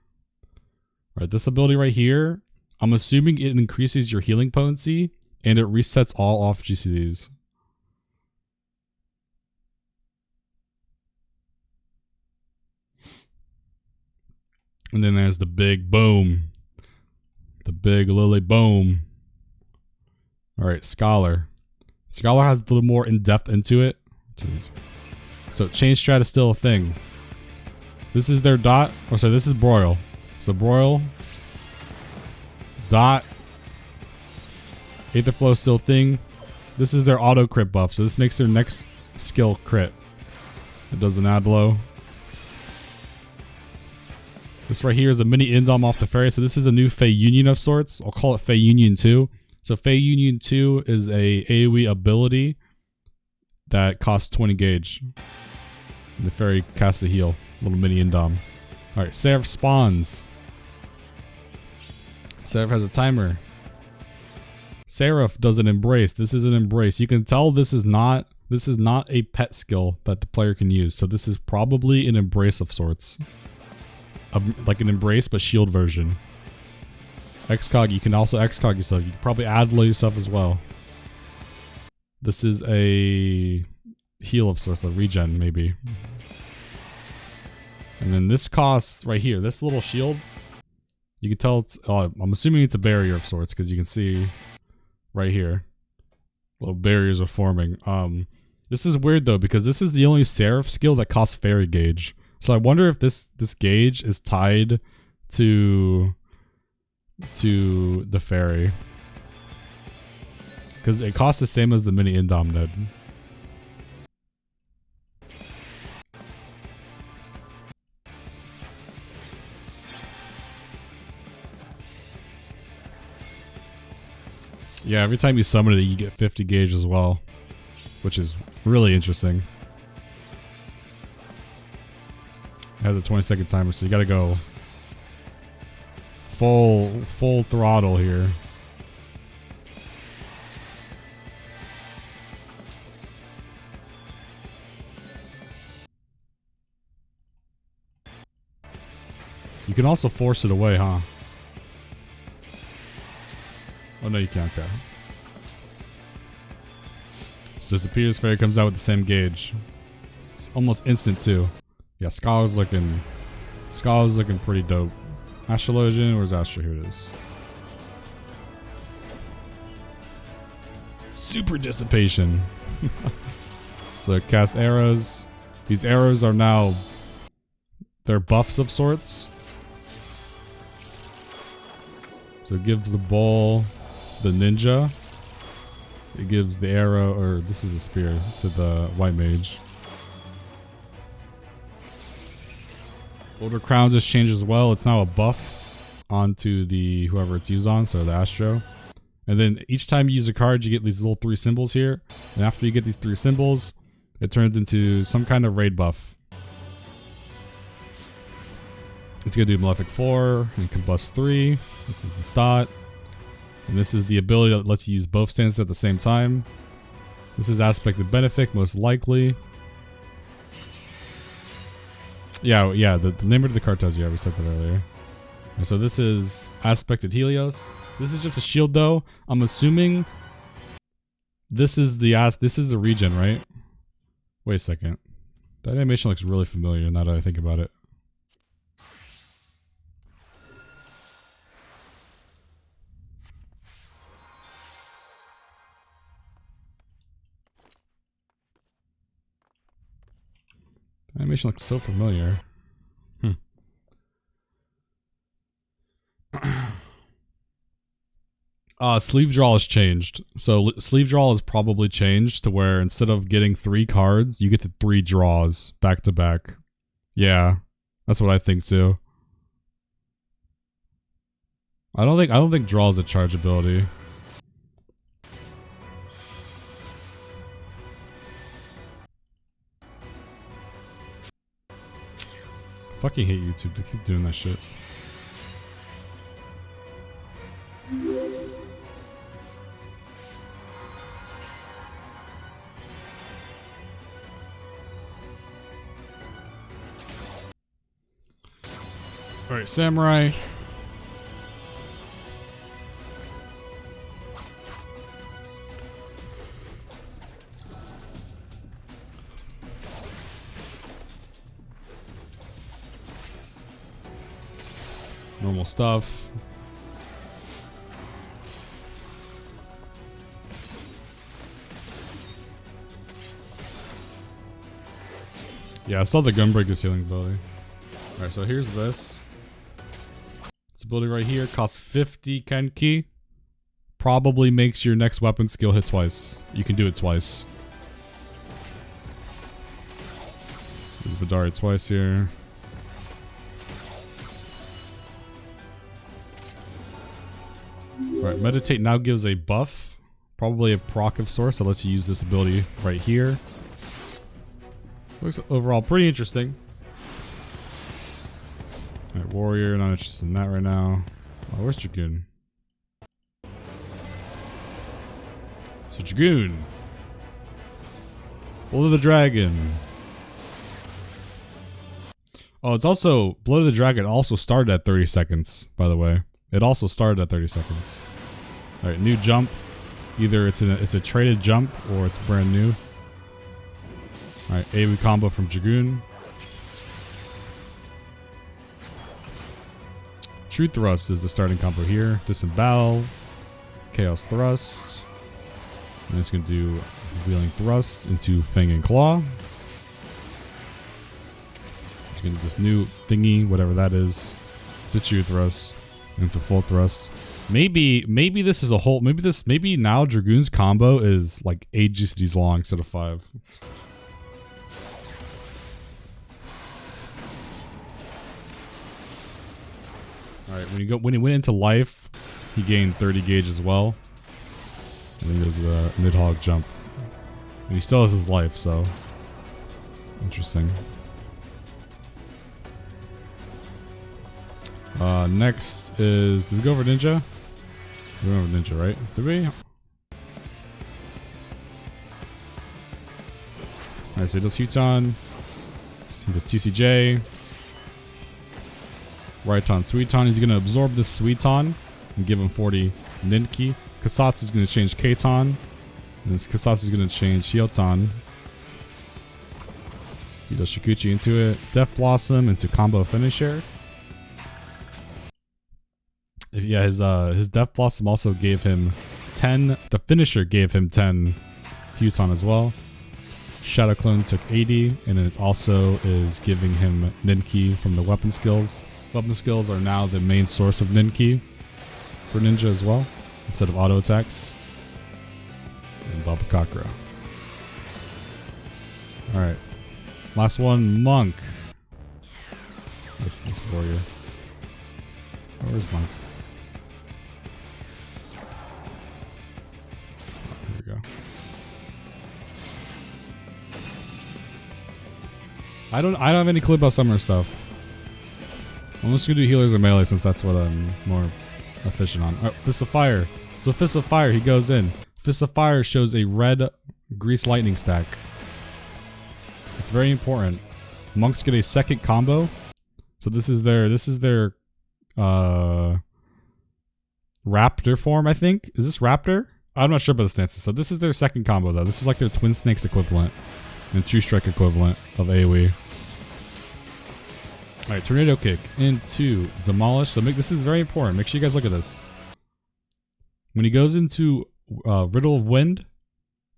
Alright, this ability right here, I'm assuming it increases your healing potency and it resets all off GCDs. And then there's the big boom. The big lily boom. Alright, Scholar. Scholar has a little more in depth into it. So chain strat is still a thing. This is their dot. Oh, sorry, this is broil. So broil, dot, Aether Flow is still a thing. This is their auto crit buff. So this makes their next skill crit. It does an ad blow. This right here is a mini Indom off the fairy. So this is a new Fey Union of sorts. I'll call it Fey Union 2. So Fey Union 2 is a AoE ability that costs 20 gauge. And the fairy casts a heal. Little mini Indom. Alright, Seraph spawns. Seraph has a timer. Seraph does an embrace. This is an embrace. You can tell this is not a pet skill that the player can use. So this is probably an embrace of sorts. Like an embrace but shield version. Excog, you can also excog yourself. You can probably ad blow yourself as well. This is a heal of sorts, a regen maybe. And then this costs right here, this little shield. You can tell it's, I'm assuming it's a barrier of sorts because you can see right here. Little barriers are forming. This is weird though because this is the only Seraph skill that costs fairy gauge. So I wonder if this gauge is tied to the fairy. Because it costs the same as the mini Indom did. Yeah, every time you summon it, you get 50 gauge as well. Which is really interesting. It has a 20-second timer, so you gotta go full throttle here. You can also force it away, huh? Oh no, you can't. Okay. It disappears. Fairy comes out with the same gauge. It's almost instant too. Yeah, Scholar's looking pretty dope. Astrologian, where's Astro? Here it is. Super dissipation. So cast arrows. These arrows are now, they're buffs of sorts. So it gives the ball to the ninja. It gives the arrow, or this is the spear, to the white mage. Older Crown just changed as well. It's now a buff onto the whoever it's used on, so the Astro. And then each time you use a card, you get these little 3 symbols here. And after you get these 3 symbols, it turns into some kind of raid buff. It's gonna do Malefic 4 and Combust 3. This is the dot. And this is the ability that lets you use both stances at the same time. This is Aspected Benefic, most likely. Yeah, the name of the card tells you. I already said that earlier. And so this is Aspected Helios. This is just a shield though. I'm assuming this is the regen, right? Wait a second. That animation looks really familiar now that I think about it. Animation looks so familiar. Sleeve draw has changed. So sleeve draw has probably changed to where instead of getting 3 cards, you get to 3 draws back to back. Yeah, that's what I think too. I don't think draw is a charge ability. Fucking hate YouTube. They keep doing that shit. Alright, Samurai. Normal stuff. Yeah, I saw the Gunbreaker's healing ability. Alright, so here's this. This ability right here costs 50 Kenki. Probably makes your next weapon skill hit twice. You can do it twice. There's Vidari twice here. Alright, Meditate now gives a buff. Probably a proc of sorts that lets you use this ability right here. Looks overall pretty interesting. Alright, Warrior, not interested in that right now. Oh, where's Dragoon? So Dragoon. Blood of the Dragon. Oh, it's also Blood of the Dragon also started at 30 seconds, by the way. It also started at 30 seconds. Alright, new jump. Either it's a traded jump or it's brand new. Alright, AoE combo from Dragoon. True Thrust is the starting combo here. Disembowel. Chaos Thrust. And it's going to do Wheeling Thrust into Fang and Claw. It's going to do this new thingy, whatever that is, to True Thrust into Full Thrust. Maybe this is a whole. Maybe now Dragoon's combo is like 8 GCDs long instead of 5. Alright, when he went into life, he gained 30 gauge as well. And then there's the mid-hog jump. And he still has his life, so interesting. Next is, did we go over Ninja? We went over Ninja, right? Did we? Alright, so he does Huton. He does TCJ. Raiton Suiton. He's going to absorb this Suiton and give him 40 Ninki. Kasatsu is going to change Keiton. And Kasatsu is going to change Hyoton. He does Shikuchi into it. Death Blossom into combo finisher. Yeah, his Death Blossom also gave him 10. The finisher gave him 10 Huton as well. Shadow Clone took 80, and it also is giving him Ninki from the weapon skills. Weapon skills are now the main source of Ninki for Ninja as well, instead of auto attacks. And Babakakra. Alright. Last one, Monk. That's Warrior. Where's Monk? Oh, here we go. I don't have any clue about summoner stuff. I'm just gonna do healers and melee since that's what I'm more efficient on. Alright, Fist of Fire. So Fist of Fire, he goes in. Fist of Fire shows a red Grease Lightning stack. It's very important. Monks get a second combo. So this is their Raptor form, I think. Is this Raptor? I'm not sure about the stances. So this is their second combo though. This is like their Twin Snakes equivalent and True Strike equivalent of AoE. Alright, Tornado Kick into Demolish. So this is very important. Make sure you guys look at this. When he goes into Riddle of Wind,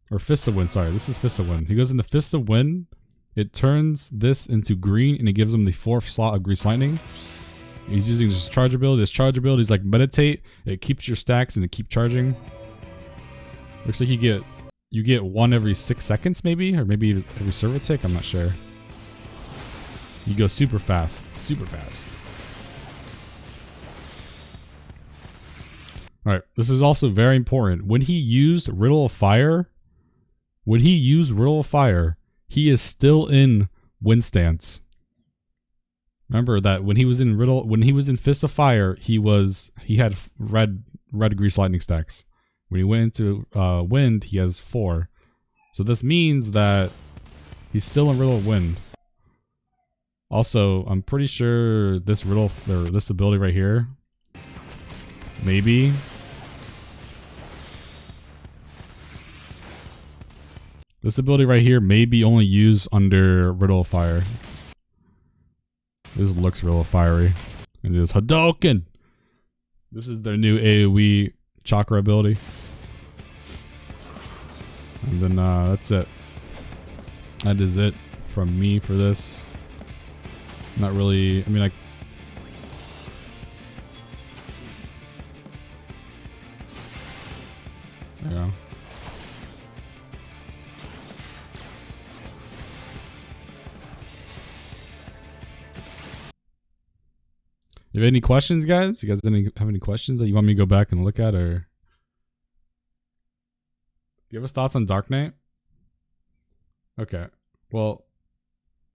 or Fist of Wind, sorry, this is Fist of Wind. He goes into Fist of Wind, it turns this into green and it gives him the 4th slot of Grease Lightning. He's using his charge ability. His charge ability is like Meditate. It keeps your stacks and it keeps charging. Looks like you get one every 6 seconds maybe, or maybe every server tick, I'm not sure. You go super fast, super fast. Alright, this is also very important. When he used Riddle of Fire, he is still in Wind Stance. Remember that when he was in Fist of Fire, he had red Grease Lightning stacks. When he went into Wind, he has 4. So this means that he's still in Riddle of Wind. Also, I'm pretty sure this this ability right here, maybe. This ability right here may be only used under Riddle of Fire. This looks Riddle of Fiery. And it is Hadouken! This is their new AoE chakra ability. And then that's it. That is it from me for this. Not really. I mean, I. Yeah. You have any questions, guys? You guys have any questions that you want me to go back and look at, or give us thoughts on Dark Knight? Okay. Well,